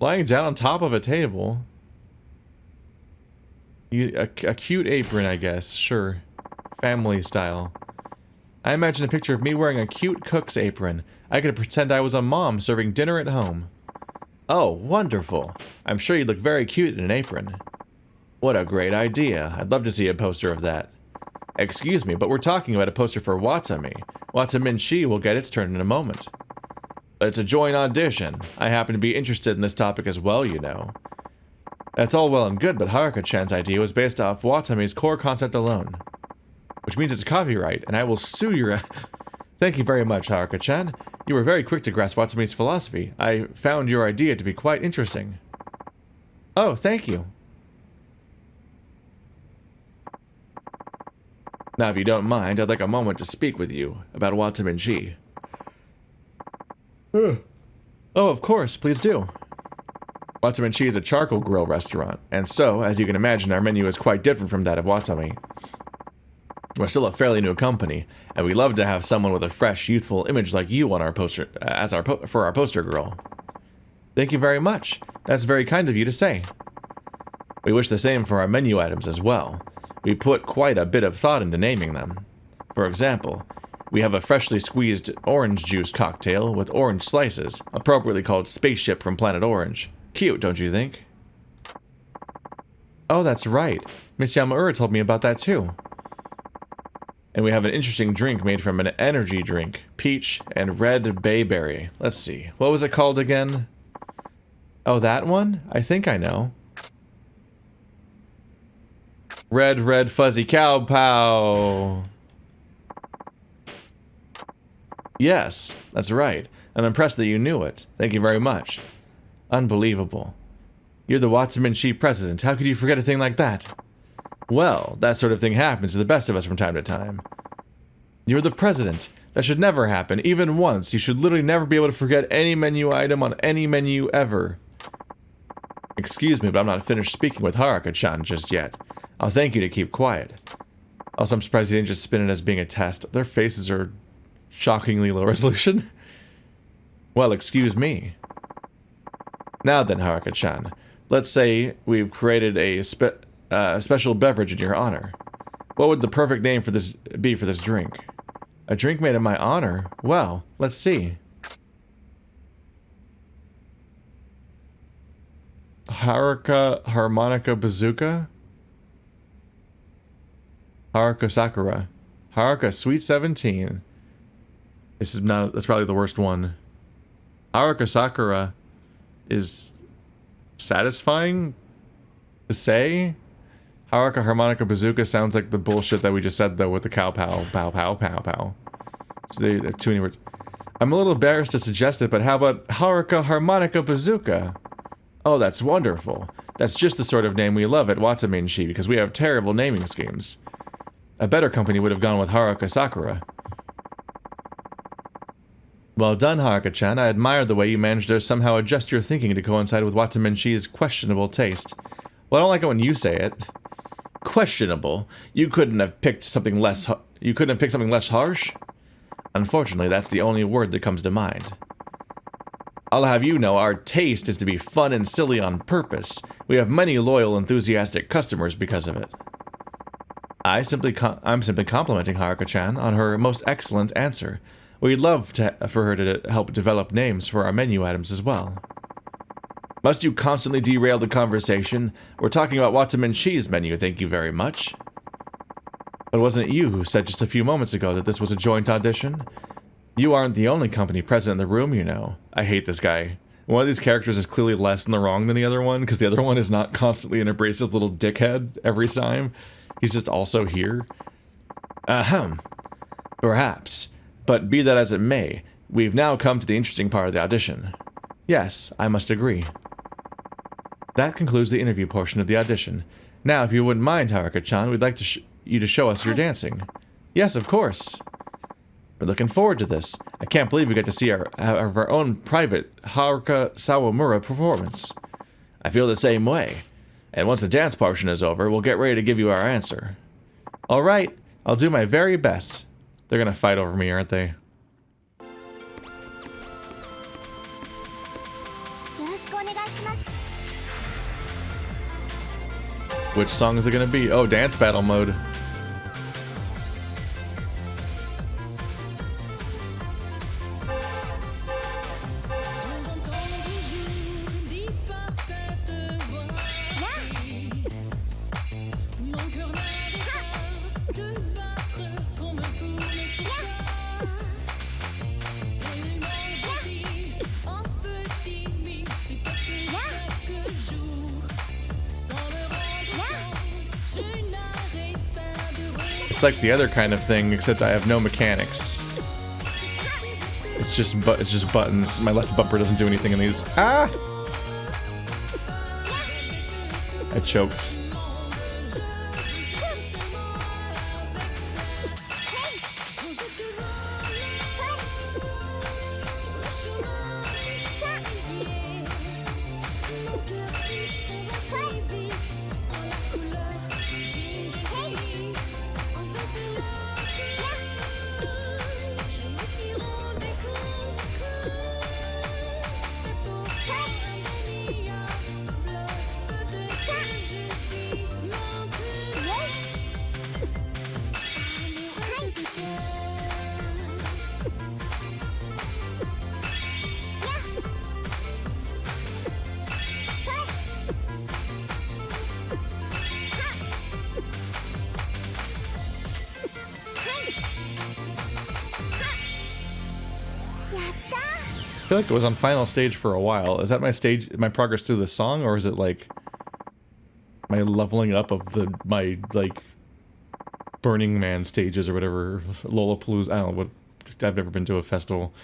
Lying down on top of a table. A cute apron, I guess. Sure. Family style. I imagine a picture of me wearing a cute cook's apron. I could pretend I was a mom serving dinner at home. Oh, wonderful. I'm sure you'd look very cute in an apron. What a great idea. I'd love to see a poster of that. Excuse me, but we're talking about a poster for Watami. Watamin-chin will get its turn in a moment. It's a joint audition. I happen to be interested in this topic as well, you know. That's all well and good, but Haruka-chan's idea was based off Watami's core concept alone. Which means it's copyright, and I will sue your... Thank you very much, Haruka-chan. You were very quick to grasp Watami's philosophy. I found your idea to be quite interesting. Oh, thank you. Now, if you don't mind, I'd like a moment to speak with you about Watamin-chin. Oh, of course, please do. Watamin-chin is a charcoal grill restaurant, and so, as you can imagine, our menu is quite different from that of Watami. We're still a fairly new company, and we love to have someone with a fresh, youthful image like you on our poster, for our poster girl. Thank you very much. That's very kind of you to say. We wish the same for our menu items as well. We put quite a bit of thought into naming them. For example, we have a freshly squeezed orange juice cocktail with orange slices, appropriately called Spaceship from Planet Orange. Cute, don't you think? Oh, that's right. Miss Yamaura told me about that too. And we have an interesting drink made from an energy drink, peach and red bayberry. Let's see, what was it called again? Oh, that one? I think I know. Red, red, fuzzy cow pow. Yes, that's right. I'm impressed that you knew it. Thank you very much. Unbelievable. You're the Watamin-chin president. How could you forget a thing like that? Well, that sort of thing happens to the best of us from time to time. You're the president. That should never happen, even once. You should literally never be able to forget any menu item on any menu ever. Excuse me, but I'm not finished speaking with Haruka-chan just yet. I'll thank you to keep quiet. Also, I'm surprised you didn't just spin it as being a test. Their faces are shockingly low resolution. Well, excuse me. Now then, Haruka-chan. Let's say we've created a special beverage in your honor. What would the perfect name for this be for this drink? A drink made in my honor? Well, let's see. Haruka Harmonica Bazooka? Haruka Sakura. Haruka Sweet 17. This is not, that's probably the worst one. Haruka Sakura is satisfying to say? Haruka Harmonica Bazooka sounds like the bullshit that we just said though with the cow pow, pow pow pow pow. So they're too many words. I'm a little embarrassed to suggest it, but how about Haruka Harmonica Bazooka? Oh, that's wonderful. That's just the sort of name we love at Watamin-chin because we have terrible naming schemes. A better company would have gone with Haruka Sakura. Well done, Haruka-chan. I admire the way you managed to somehow adjust your thinking to coincide with Watamin-chin's questionable taste. Well, I don't like it when you say it. Questionable. You couldn't have picked something less harsh? Unfortunately, that's the only word that comes to mind. I'll have you know our taste is to be fun and silly on purpose. We have many loyal, enthusiastic customers because of it. I'm simply complimenting Haruka-chan on her most excellent answer. We'd love for her to help develop names for our menu items as well. Must you constantly derail the conversation? We're talking about Watamin-chin's menu, thank you very much. But wasn't it you who said just a few moments ago that this was a joint audition? You aren't the only company present in the room, you know. I hate this guy. One of these characters is clearly less in the wrong than the other one, because the other one is not constantly an abrasive little dickhead every time. He's just also here. Ahem. Perhaps. But be that as it may, we've now come to the interesting part of the audition. Yes, I must agree. That concludes the interview portion of the audition. Now, if you wouldn't mind, Haruka-chan, we'd like you to show us your dancing. Yes, of course. We're looking forward to this. I can't believe we get to see our own private Haruka Sawamura performance. I feel the same way. And once the dance portion is over, we'll get ready to give you our answer. Alright, I'll do my very best. They're gonna fight over me, aren't they? Which song is it gonna be? Oh, dance battle mode. It's like the other kind of thing, except I have no mechanics. It's just buttons. My left bumper doesn't do anything in these. Ah! I choked. I feel like it was on final stage for a while. Is that my progress through the song, or is it like my leveling up of my like Burning Man stages or whatever, Lollapalooza. I don't know what. I've never been to a festival.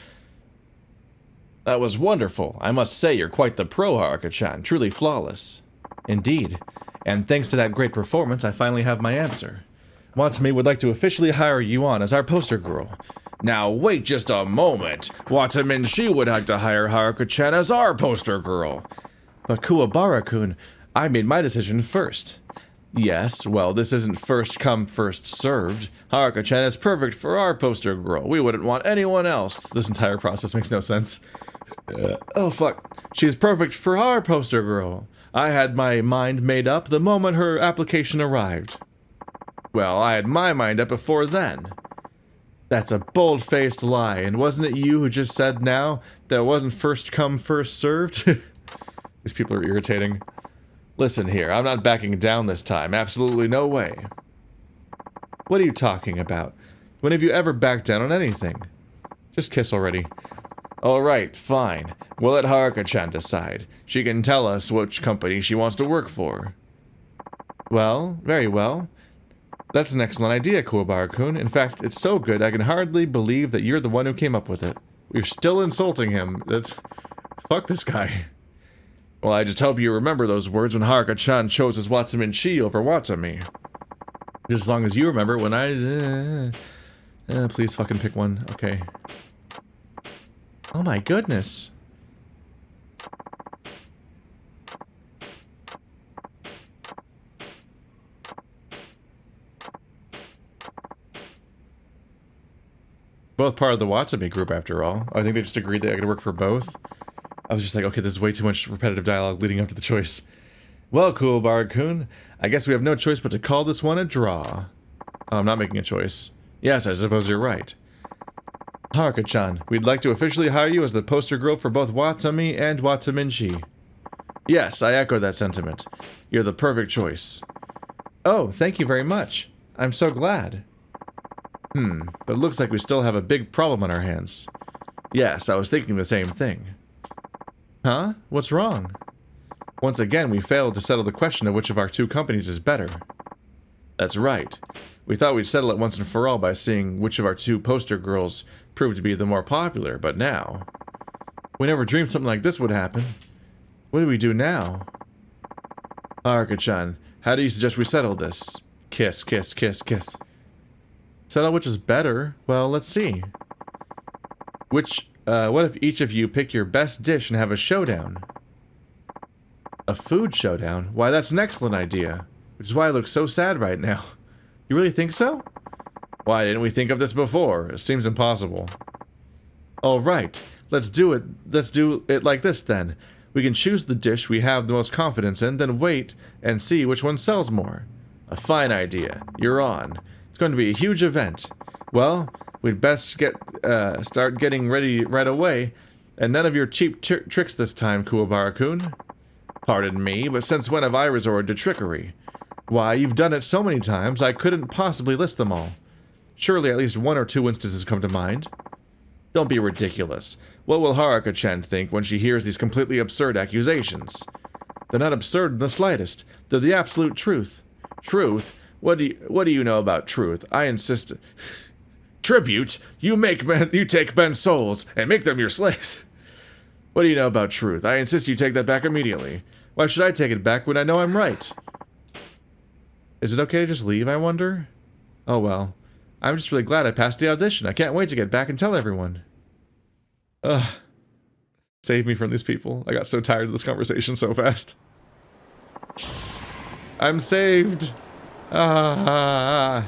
That was wonderful. I must say you're quite the pro, Haruka-chan. Truly flawless. Indeed. And thanks to that great performance, I finally have my answer. Watami would like to officially hire you on as our poster girl. Now wait just a moment. Watamin-chin would like to hire Haruka-chan as our poster girl. But Kuwabara-kun, I made my decision first. Yes, well, this isn't first come, first served. Haruka-chan is perfect for our poster girl. We wouldn't want anyone else. This entire process makes no sense. Oh fuck. She's perfect for our poster girl. I had my mind made up the moment her application arrived. Well, I had my mind up before then. That's a bold-faced lie, and wasn't it you who just said now that it wasn't first come, first served? These people are irritating. Listen here, I'm not backing down this time. Absolutely no way. What are you talking about? When have you ever backed down on anything? Just kiss already. Alright, fine. We'll let Haruka-chan decide. She can tell us which company she wants to work for. Well, very well. That's an excellent idea, Kuwabara-kun. In fact, it's so good I can hardly believe that you're the one who came up with it. We're still insulting him. Fuck this guy. Well, I just hope you remember those words when Haruka-chan chose his Watamin-chin over Watami. Just as long as you remember when I... please fucking pick one. Okay. Oh my goodness. Both part of the Watami group, after all. I think they just agreed that I could work for both. I was just like, okay, this is way too much repetitive dialogue leading up to the choice. Well, Kuwabara-kun, I guess we have no choice but to call this one a draw. Oh, I'm not making a choice. Yes, I suppose you're right. Haruka-chan, we'd like to officially hire you as the poster girl for both Watami and Watamin-chin. Yes, I echo that sentiment. You're the perfect choice. Oh, thank you very much. I'm so glad. But it looks like we still have a big problem on our hands. Yes, I was thinking the same thing. Huh? What's wrong? Once again, we failed to settle the question of which of our two companies is better. That's right. We thought we'd settle it once and for all by seeing which of our two poster girls proved to be the more popular, but now... We never dreamed something like this would happen. What do we do now? Haruka-chan, how do you suggest we settle this? Kiss, kiss, kiss, kiss. Settle which is better? Well, let's see. What if each of you pick your best dish and have a showdown? A food showdown? Why, that's an excellent idea. Which is why I look so sad right now. You really think so? Why didn't we think of this before? It seems impossible. Alright, let's do it. Let's do it like this then. We can choose the dish we have the most confidence in, then wait and see which one sells more. A fine idea. You're on. It's going to be a huge event. Well, we'd best start getting ready right away, and none of your cheap tricks this time, Kuwabara-kun. Pardon me, but since when have I resorted to trickery? Why, you've done it so many times, I couldn't possibly list them all. Surely at least one or two instances come to mind. Don't be ridiculous. What will Haruka-chan think when she hears these completely absurd accusations? They're not absurd in the slightest. They're the absolute truth. Truth? What do you know about truth? I insist... Tribute? You take men's souls and make them your slaves. What do you know about truth? I insist you take that back immediately. Why should I take it back when I know I'm right? Is it okay to just leave, I wonder? Oh well. I'm just really glad I passed the audition. I can't wait to get back and tell everyone. Ugh. Save me from these people. I got so tired of this conversation so fast. I'm saved. Ah.